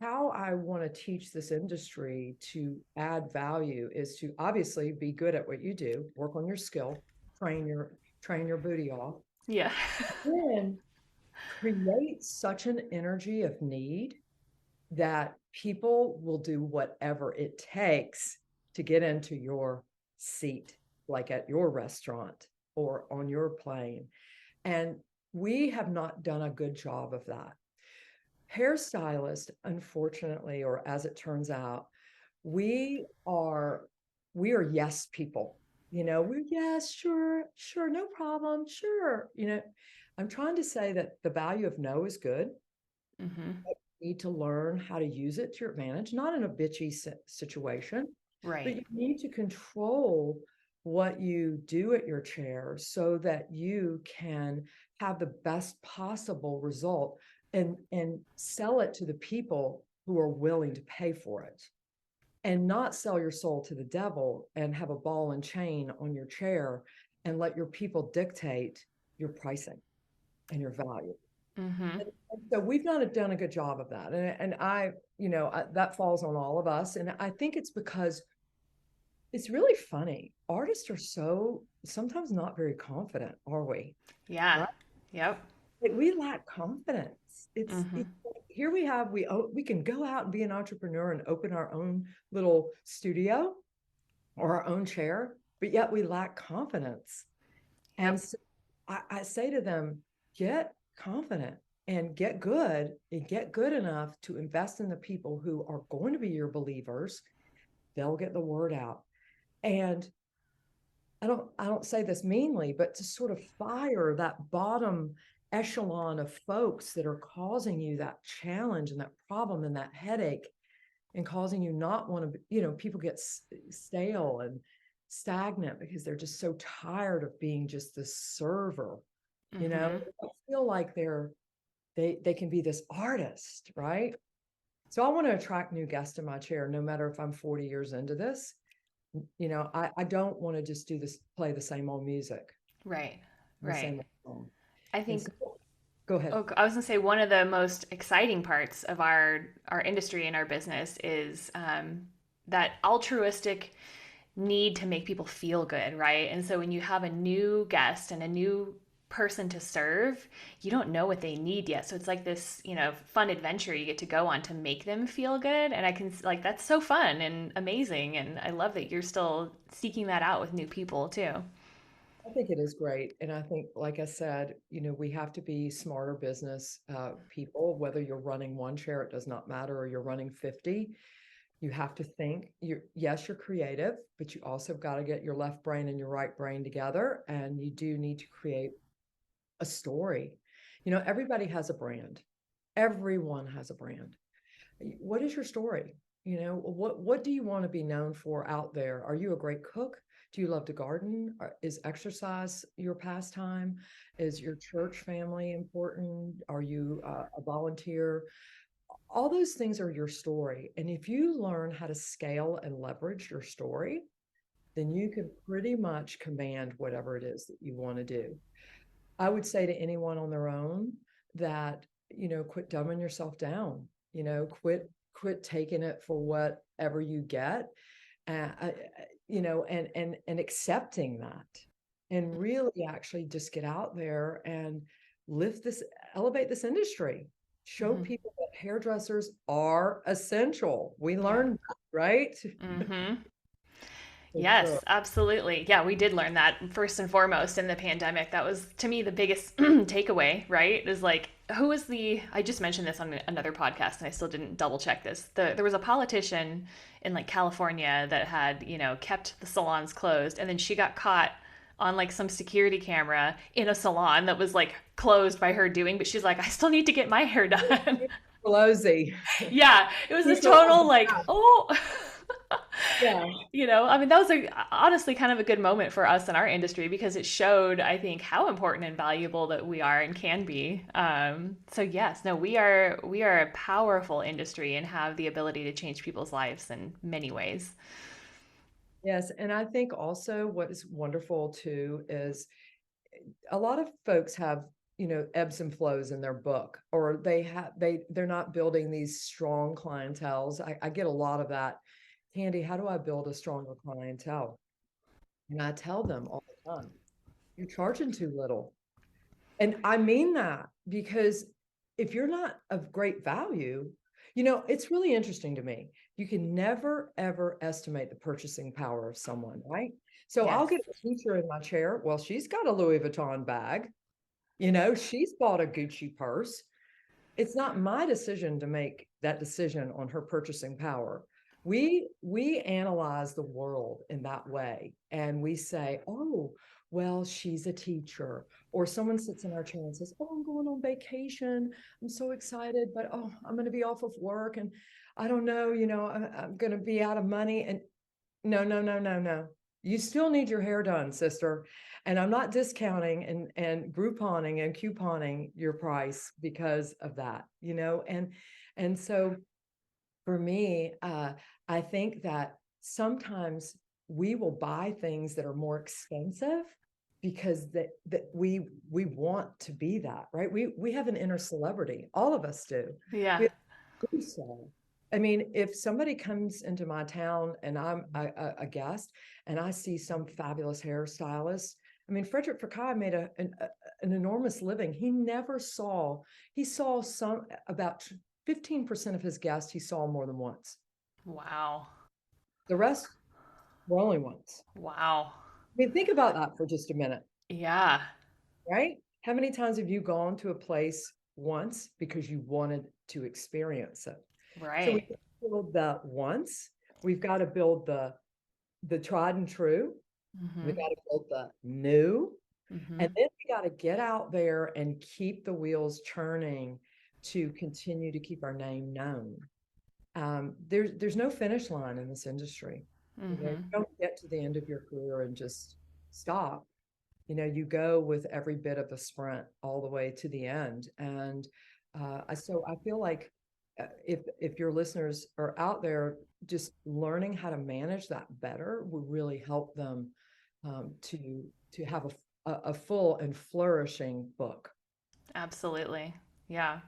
how I want to teach this industry to add value is to obviously be good at what you do, work on your skill, train your booty off, Yeah. then create such an energy of need that people will do whatever it takes to get into your seat, like at your restaurant or on your plane. And we have not done a good job of that. Hairstylist, unfortunately, or as it turns out, we are yes people. We're yes, sure, no problem, sure. I'm trying to say that the value of no is good. You need to learn how to use it to your advantage, not in a bitchy situation, Right. but you need to control what you do at your chair so that you can have the best possible result and sell it to the people who are willing to pay for it, and not sell your soul to the devil and have a ball and chain on your chair and let your people dictate your pricing and your value. And so we've not done a good job of that. And that falls on all of us. And I think it's because it's really funny. Artists are so sometimes not very confident, are we? Yeah. Right? Yep. Like we lack confidence. Here we can go out and be an entrepreneur and open our own little studio or our own chair, but yet we lack confidence. Yep. And so I say to them, get confident and get good enough to invest in the people who are going to be your believers. They'll get the word out. And I don't say this meanly, but to sort of fire that bottom echelon of folks that are causing you that challenge and that problem and that headache and causing you not want to, people get stale and stagnant because they're just so tired of being just the server. I feel like they can be this artist, right? So I want to attract new guests to my chair, no matter if I'm 40 years into this. I don't want to just play the same old music. Right. The same Right. old song. I think. So, go ahead. Oh, I was gonna say one of the most exciting parts of our industry and our business is that altruistic need to make people feel good, right? And so when you have a new guest and a new person to serve, you don't know what they need yet. So it's like this, fun adventure you get to go on to make them feel good. And I can that's so fun and amazing. And I love that you're still seeking that out with new people too. I think it is great. And I think, like I said, we have to be smarter business people, whether you're running one chair, it does not matter, or you're running 50. You have to think, yes, you're creative, but you also got to get your left brain and your right brain together. And you do need to create a story. Everybody has a brand. Everyone has a brand. What is your story? What do you want to be known for out there? Are you a great cook? Do you love to garden? Is exercise your pastime? Is your church family important? Are you a volunteer? All those things are your story. And if you learn how to scale and leverage your story, then you can pretty much command whatever it is that you want to do. I would say to anyone on their own that, quit dumbing yourself down, quit taking it for whatever you get, and accepting that, and really actually just get out there and elevate this industry, show people that hairdressers are essential. We learned that, right? For Yes, sure. absolutely. Yeah, we did learn that first and foremost in the pandemic. That was to me the biggest takeaway, right? Is like, who was I just mentioned this on another podcast and I still didn't double check this. There was a politician in like California that had, kept the salons closed, and then she got caught on like some security camera in a salon that was like closed by her doing, but she's like, I still need to get my hair done. Pelosi. Yeah, it was this People love total like, that. oh. Yeah. I mean, that was honestly kind of a good moment for us in our industry because it showed, I think, how important and valuable that we are and can be. So yes, no, we are a powerful industry and have the ability to change people's lives in many ways. Yes. And I think also what is wonderful too is a lot of folks have, ebbs and flows in their book, or they're not building these strong clienteles. I get a lot of that. Candy, how do I build a stronger clientele? And I tell them all the time, you're charging too little. And I mean that because if you're not of great value, it's really interesting to me. You can never, ever estimate the purchasing power of someone, right? So I'll Yes. get a teacher in my chair. Well, she's got a Louis Vuitton bag. She's bought a Gucci purse. It's not my decision to make that decision on her purchasing power. We analyze the world in that way, and we say, oh, well, she's a teacher, or someone sits in our chair and says, oh, I'm going on vacation, I'm so excited, but oh, I'm going to be off of work, and I don't know, I'm going to be out of money. And no, no, no, no, no. You still need your hair done, sister. And I'm not discounting and Grouponing and couponing your price because of that, and so for me, I think that sometimes we will buy things that are more expensive because that we want to be that, right? We have an inner celebrity. All of us do. Yeah. We have so. I mean, if somebody comes into my town and I'm a guest and I see some fabulous hairstylist, I mean, Frederick Fekkai made an enormous living. He saw about 15% of his guests he saw more than once. Wow. The rest were only once. Wow. I mean, think about that for just a minute, Yeah. right? How many times have you gone to a place once because you wanted to experience it? So we Right. build that once. We've got to build the tried and true. We Mm-hmm. got to build the new. Mm-hmm. And then we got to get out there and keep the wheels churning to continue to keep our name known. There's no finish line in this industry. You Mm-hmm. don't get to the end of your career and just stop. You go with every bit of a sprint all the way to the end. And so I feel like if your listeners are out there, just learning how to manage that better will really help them to have a full and flourishing book. Absolutely. Yeah.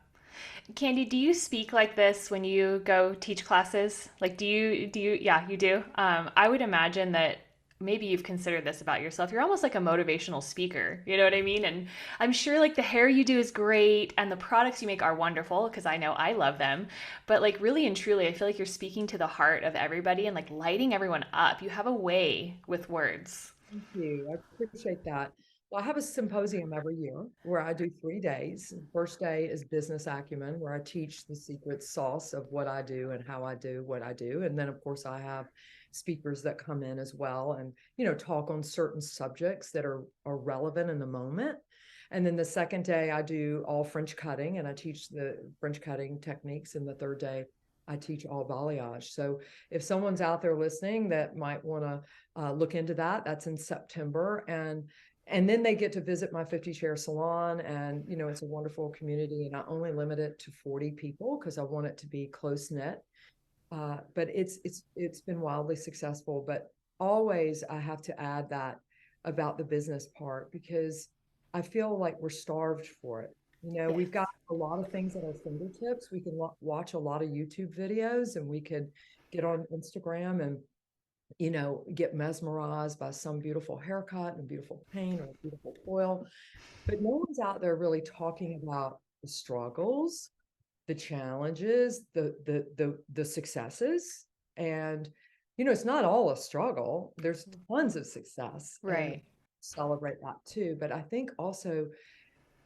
Candy, do you speak like this when you go teach classes? Like, yeah, you do. I would imagine that maybe you've considered this about yourself. You're almost like a motivational speaker. You know what I mean? And I'm sure like the hair you do is great and the products you make are wonderful because I know I love them. But like really and truly, I feel like you're speaking to the heart of everybody and like lighting everyone up. You have a way with words. Thank you. I appreciate that. Well, I have a symposium every year where I do 3 days. The first day is business acumen, where I teach the secret sauce of what I do and how I do what I do. And then, of course, I have speakers that come in as well and, talk on certain subjects that are relevant in the moment. And then the second day, I do all French cutting and I teach the French cutting techniques. And the third day, I teach all balayage. So if someone's out there listening that might want to look into that, that's in September. And then they get to visit my 50 chair salon. And, it's a wonderful community. And I only limit it to 40 people because I want it to be close knit. But it's been wildly successful. But always I have to add that about the business part because I feel like we're starved for it. Yes. We've got a lot of things at our fingertips. We can watch a lot of YouTube videos and we could get on Instagram and, get mesmerized by some beautiful haircut and a beautiful paint or a beautiful coil. But no one's out there really talking about the struggles, the challenges, the successes. And it's not all a struggle. There's tons of success, and Right. celebrate that too. But I think also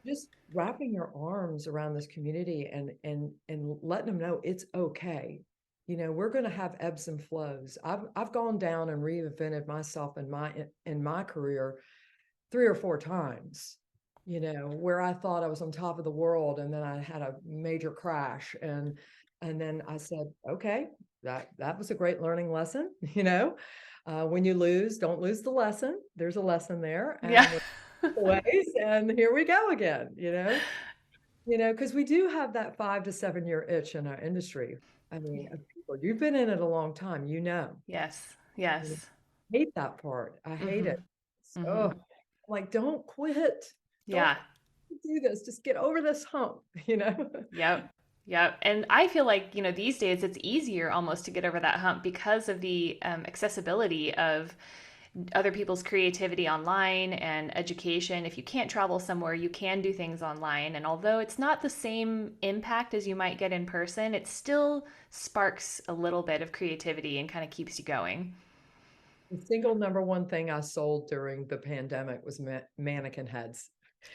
just wrapping your arms around this community and letting them know it's okay. We're going to have ebbs and flows. I've gone down and reinvented myself in my career 3 or 4 times, where I thought I was on top of the world, and then I had a major crash, and then I said, okay, that was a great learning lesson. When you lose, don't lose the lesson. There's a lesson there, Yeah. and ways, and here we go again. Because we do have that 5 to 7 year itch in our industry. I mean, of people, you've been in it a long time, Yes. I Yes. hate that part. I hate Mm-hmm. it. Mm-hmm. Oh, like, don't quit. Don't Yeah. do this. Just get over this hump, Yep. Yep. And I feel like, these days it's easier almost to get over that hump because of the accessibility of other people's creativity online and education. If you can't travel somewhere, you can do things online. And although it's not the same impact as you might get in person, it still sparks a little bit of creativity and kind of keeps you going. The single number one thing I sold during the pandemic was mannequin heads.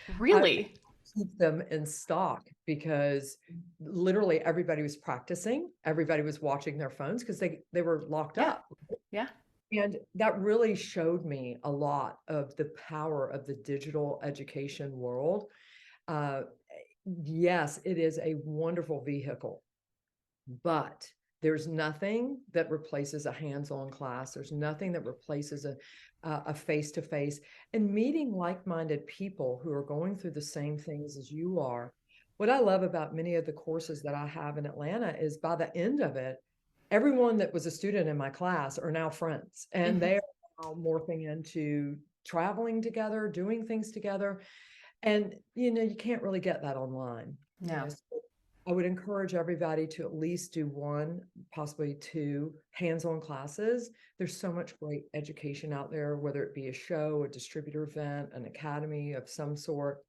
I Really? keep them in stock because literally everybody was practicing. Everybody was watching their phones because they were locked Yeah. up. Yeah. And that really showed me a lot of the power of the digital education world. Uh, yes, it is a wonderful vehicle, but there's nothing that replaces a hands-on class. There's nothing that replaces a face-to-face, and meeting like-minded people who are going through the same things as you are. What I love about many of the courses that I have in Atlanta is by the end of it, everyone that was a student in my class are now friends, and Mm-hmm. they are now morphing into traveling together, doing things together. And you can't really get that online. No. So I would encourage everybody to at least do one, possibly two hands-on classes. There's so much great education out there, whether it be a show, a distributor event, an academy of some sort,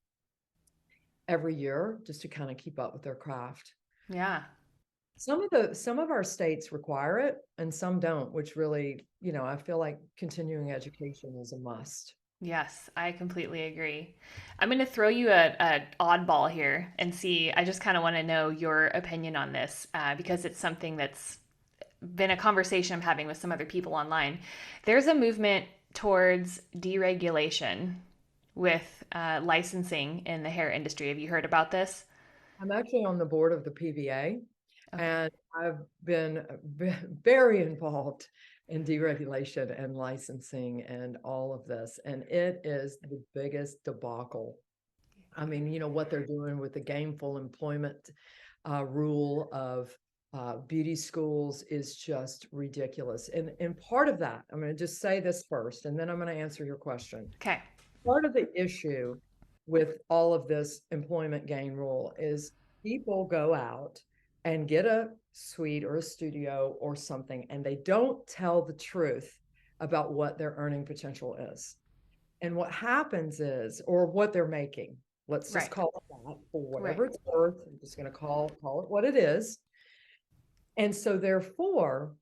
every year, just to kind of keep up with their craft. Yeah. Some of our states require it and some don't, which really, I feel like continuing education is a must. Yes, I completely agree. I'm going to throw you a oddball here and see. I just kind of want to know your opinion on this because it's something that's been a conversation I'm having with some other people online. There's a movement towards deregulation with licensing in the hair industry. Have you heard about this? I'm actually on the board of the PVA, Okay. and I've been very involved in deregulation and licensing and all of this. And it is the biggest debacle. I mean, what they're doing with the gainful employment rule of beauty schools is just ridiculous. And part of that, I'm going to just say this first, and then I'm going to answer your question. Okay. Part of the issue with all of this employment gain rule is people go out and get a suite or a studio or something, and they don't tell the truth about what their earning potential is. And what happens is, or what they're making, let's just Right. call it that for Right. whatever it's worth. I'm just going to call it what it is. And so therefore,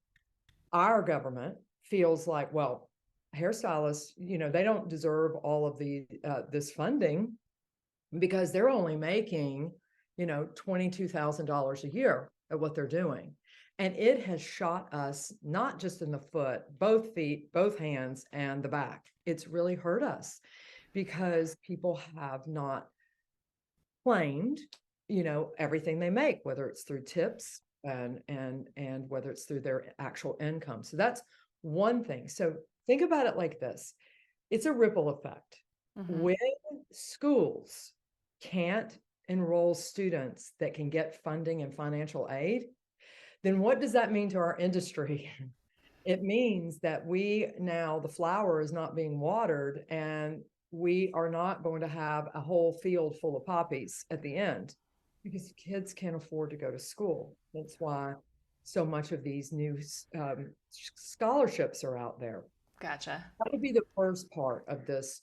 our government feels like, well, hairstylists, they don't deserve all of this funding because they're only making, $22,000 a year at what they're doing. And it has shot us not just in the foot, both feet, both hands, and the back. It's really hurt us because people have not claimed, everything they make, whether it's through tips and whether it's through their actual income. So that's one thing. So think about it like this. It's a ripple effect. Mm-hmm. When schools can't enroll students that can get funding and financial aid, then what does that mean to our industry? It means that the flower is not being watered, and we are not going to have a whole field full of poppies at the end because kids can't afford to go to school. That's why so much of these new scholarships are out there. Gotcha. That would be the first part of this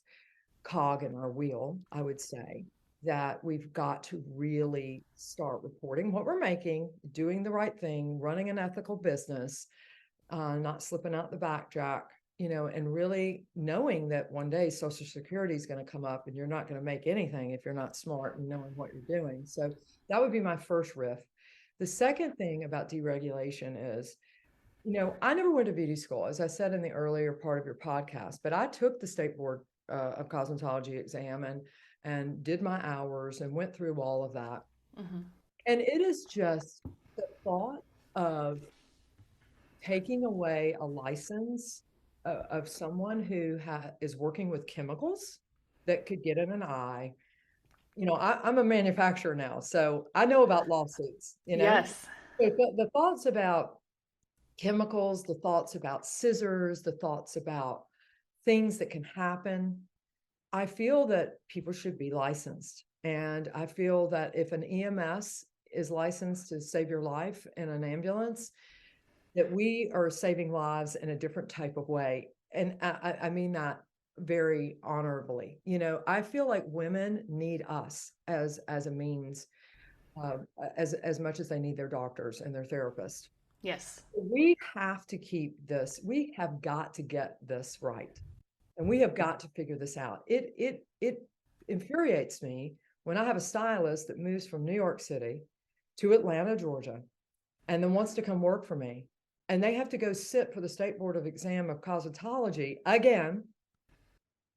cog in our wheel, I would say, that we've got to really start reporting what we're making, doing the right thing, running an ethical business, not slipping out the back jack, and really knowing that one day Social Security is going to come up and you're not going to make anything if you're not smart and knowing what you're doing. So that would be my first riff. The second thing about deregulation is, I never went to beauty school, as I said in the earlier part of your podcast, but I took the state board of cosmetology exam and did my hours and went through all of that. Mm-hmm. And it is just the thought of taking away a license of someone who is working with chemicals that could get in an eye. I'm a manufacturer now, so I know about lawsuits, Yes. But the thoughts about chemicals, the thoughts about scissors, the thoughts about things that can happen. I feel that people should be licensed. And I feel that if an EMS is licensed to save your life in an ambulance, that we are saving lives in a different type of way. And I mean that very honorably. I feel like women need us as a means, as much as they need their doctors and their therapists. Yes. We have to keep this. We have got to get this right. And we have got to figure this out. It infuriates me when I have a stylist that moves from New York City to Atlanta, Georgia, and then wants to come work for me. And they have to go sit for the State Board of Exam of Cosmetology again,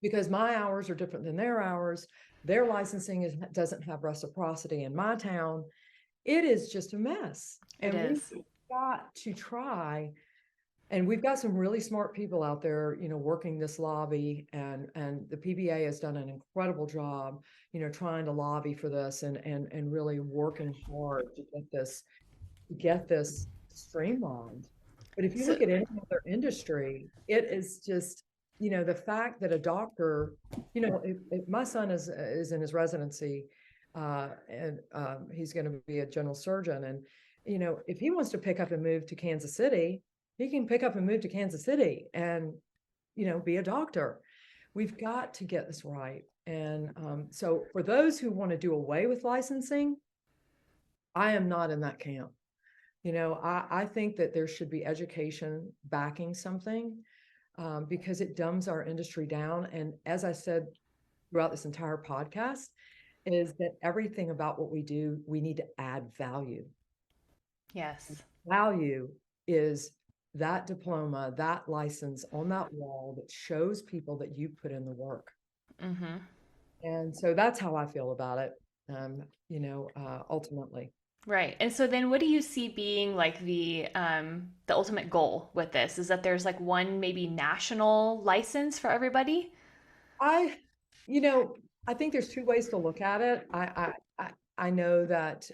because my hours are different than their hours. Their licensing doesn't have reciprocity in my town. It is just a mess. It is. We've got to try. And we've got some really smart people out there, working this lobby, and the PBA has done an incredible job, trying to lobby for this and really working hard to get this streamlined. But if you look at any other industry, it is just, the fact that a doctor, if my son is in his residency, and he's going to be a general surgeon, and if he wants to pick up and move to Kansas City, he can pick up and move to Kansas City and, be a doctor. We've got to get this right. And so for those who want to do away with licensing, I am not in that camp. I think that there should be education backing something, because it dumbs our industry down. And as I said throughout this entire podcast, is that everything about what we do, we need to add value. Yes. Value is that diploma, that license on that wall that shows people that you put in the work. Mm-hmm. And so that's how I feel about it, ultimately. Right. And so then what do you see being like the ultimate goal with this? Is that there's like one maybe national license for everybody? I think there's two ways to look at it. I know that,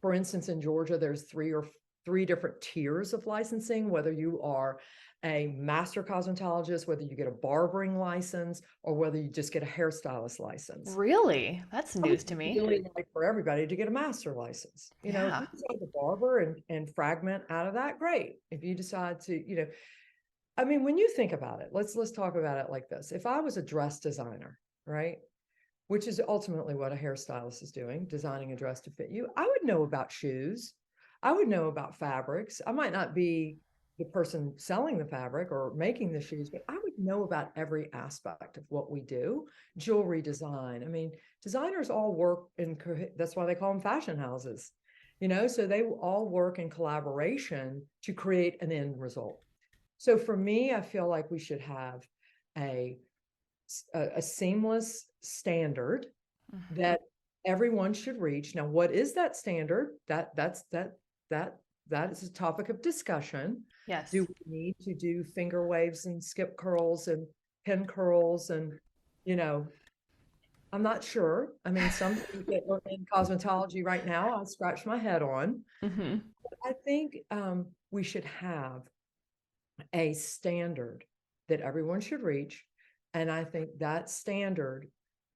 for instance, in Georgia, there's three different tiers of licensing, whether you are a master cosmetologist, whether you get a barbering license, or whether you just get a hairstylist license. Really? That's news to me. Really like for everybody to get a master license. If you decide to barber and fragment out of that, great. If you decide to, I mean, when you think about it, let's talk about it like this. If I was a dress designer, right, which is ultimately what a hairstylist is doing, designing a dress to fit you, I would know about shoes. I would know about fabrics. I might not be the person selling the fabric or making the shoes, but I would know about every aspect of what we do. Jewelry design. I mean, designers all work that's why they call them fashion houses, so they all work in collaboration to create an end result. So for me, I feel like we should have a seamless standard that everyone should reach. Now, what is that standard? That is a topic of discussion. Yes. Do we need to do finger waves and skip curls and pin curls? And, I'm not sure. I mean, some things that are in cosmetology right now, I scratch my head on. Mm-hmm. I think we should have a standard that everyone should reach. And I think that standard,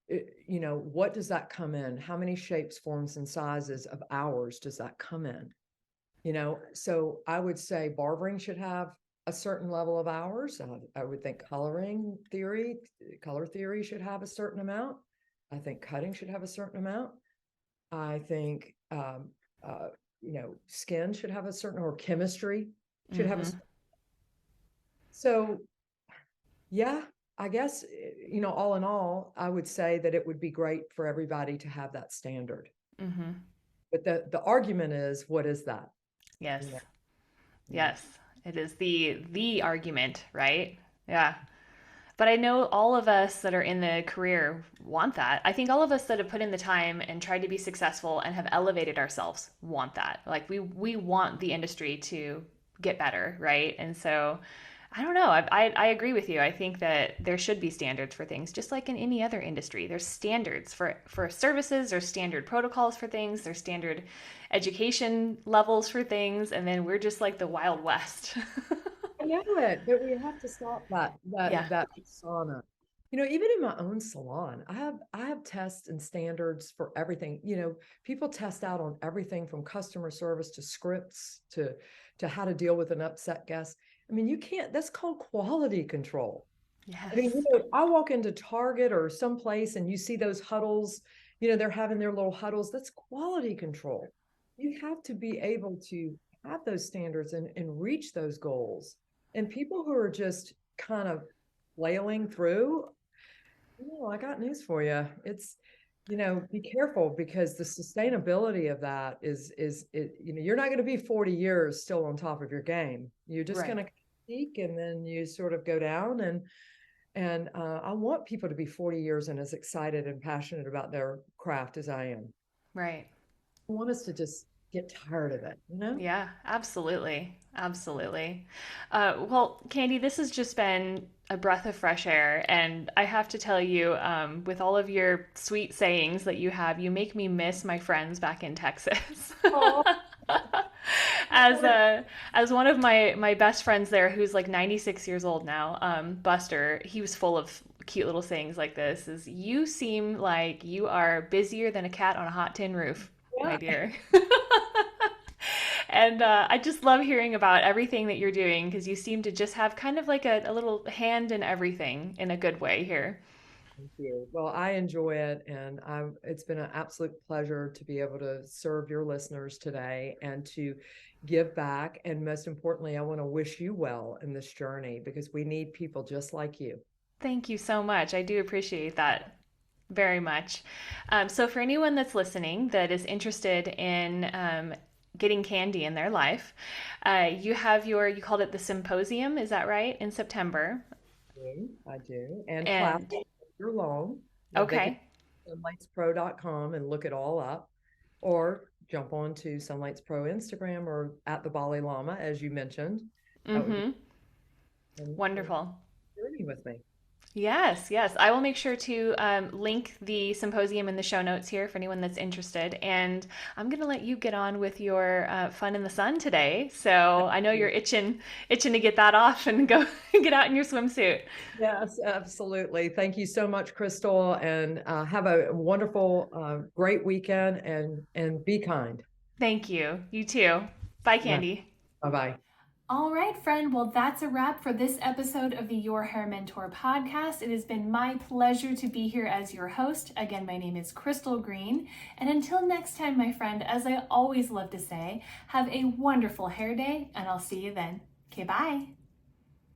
what does that come in? How many shapes, forms, and sizes of hours does that come in? So I would say barbering should have a certain level of hours. I would think color theory should have a certain amount. I think cutting should have a certain amount. I think skin should have a certain, or chemistry should have a Mm-hmm. so yeah, I guess, all in all, I would say that it would be great for everybody to have that standard. Mm-hmm. But the argument is, what is that? Yes. You know, Yes. It is the argument, right? Yeah. But I know all of us that are in the career want that. I think all of us that have put in the time and tried to be successful and have elevated ourselves want that. Like we want the industry to get better, right? And so I don't know. I agree with you. I think that there should be standards for things, just like in any other industry. There's standards for services, there's standard protocols for things, there's standard education levels for things, and then we're just like the Wild West. I know it, but we have to stop that Yeah. that persona. Even in my own salon, I have tests and standards for everything. People test out on everything from customer service to scripts to how to deal with an upset guest. I mean, you can't, that's called quality control. I mean, Yes. I walk into Target or someplace and you see those huddles, they're having their little huddles. That's quality control. You have to be able to have those standards and reach those goals. And people who are just kind of flailing through, I got news for you. It's, be careful, because the sustainability of that you're not going to be 40 years still on top of your game. You're just Right. going to peak and then you sort of go down. And I want people to be 40 years and as excited and passionate about their craft as I am. Right. I want us to just get tired of it. Yeah, absolutely. Absolutely. Well, Candy, this has just been a breath of fresh air. And I have to tell you, with all of your sweet sayings that you have, you make me miss my friends back in Texas. Oh, As one of my best friends there, who's like 96 years old now, Buster, he was full of cute little sayings like this: is you seem like you are busier than a cat on a hot tin roof, my yeah. dear. And I just love hearing about everything that you're doing, because you seem to just have kind of like a little hand in everything in a good way here. Thank you. Well, I enjoy it, and it's been an absolute pleasure to be able to serve your listeners today and to give back. And most importantly, I want to wish you well in this journey, because we need people just like you. Thank you so much. I do appreciate that very much. So, for anyone that's listening that is interested in getting Candy in their life, you have you called it the symposium, is that right, in September? I do. And classes And are long. They can okay. go to sunlightspro.com and look it all up, or jump on to Sunlights Pro Instagram or at the Balay Lama, as you mentioned. That would be Mm-hmm. and Wonderful. journey with me. Yes, yes. I will make sure to link the symposium in the show notes here for anyone that's interested. And I'm going to let you get on with your fun in the sun today. So I know you're itching to get that off and go get out in your swimsuit. Yes, absolutely. Thank you so much, Crystal, and have a wonderful, great weekend, and be kind. Thank you. You too. Bye, Candy. Bye bye. All right, friend. Well, that's a wrap for this episode of the Your Hair Mentor podcast. It has been my pleasure to be here as your host. Again, my name is Crystal Green. And until next time, my friend, as I always love to say, have a wonderful hair day, and I'll see you then. Okay, bye.